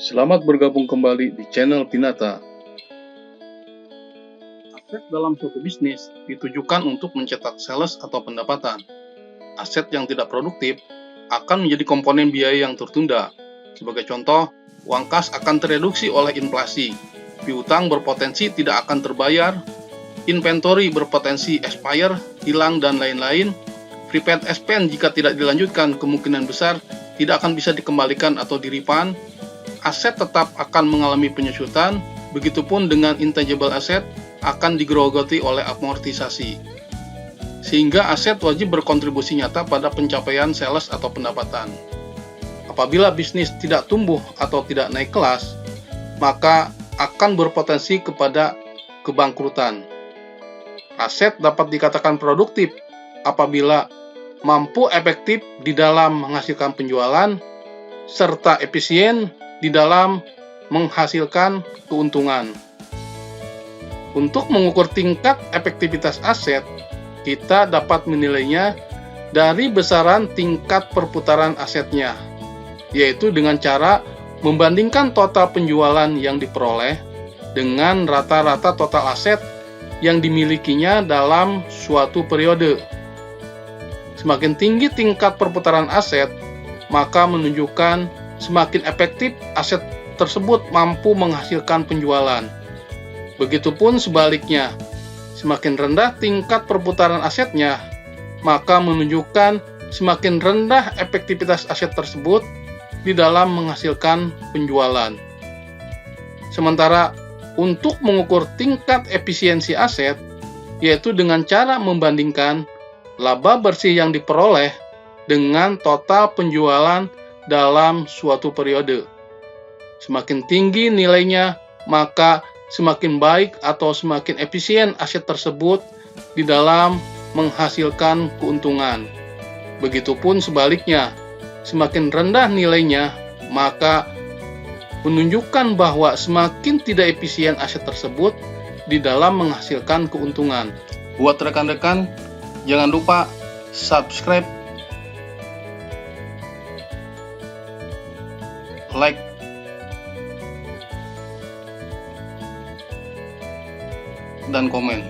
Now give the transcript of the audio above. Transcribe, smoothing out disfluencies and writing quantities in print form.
Selamat bergabung kembali di channel Pinata. Aset dalam suatu bisnis ditujukan untuk mencetak sales atau pendapatan. Aset yang tidak produktif akan menjadi komponen biaya yang tertunda. Sebagai contoh, uang kas akan tereduksi oleh inflasi, piutang berpotensi tidak akan terbayar, inventory berpotensi expire, hilang, dan lain-lain. Prepaid expense jika tidak dilanjutkan kemungkinan besar tidak akan bisa dikembalikan atau di-refund. Aset tetap akan mengalami penyusutan, begitupun dengan intangible asset akan digerogoti oleh amortisasi. Sehingga aset wajib berkontribusi nyata pada pencapaian sales atau pendapatan. Apabila bisnis tidak tumbuh atau tidak naik kelas, maka akan berpotensi kepada kebangkrutan. Aset dapat dikatakan produktif apabila mampu efektif di dalam menghasilkan penjualan, serta efisien di dalam menghasilkan keuntungan. Untuk mengukur tingkat efektivitas aset, kita dapat menilainya dari besaran tingkat perputaran asetnya, yaitu dengan cara membandingkan total penjualan yang diperoleh dengan rata-rata total aset yang dimilikinya dalam suatu periode. Semakin tinggi tingkat perputaran aset, maka menunjukkan semakin efektif aset tersebut mampu menghasilkan penjualan. Begitupun sebaliknya, semakin rendah tingkat perputaran asetnya, maka menunjukkan semakin rendah efektivitas aset tersebut di dalam menghasilkan penjualan. Sementara untuk mengukur tingkat efisiensi aset, yaitu dengan cara membandingkan laba bersih yang diperoleh dengan total penjualan dalam suatu periode. Semakin tinggi nilainya, maka semakin baik atau semakin efisien aset tersebut di dalam menghasilkan keuntungan. Begitupun sebaliknya, semakin rendah nilainya, maka menunjukkan bahwa semakin tidak efisien aset tersebut di dalam menghasilkan keuntungan. Buat rekan-rekan, jangan lupa subscribe, like, dan komen.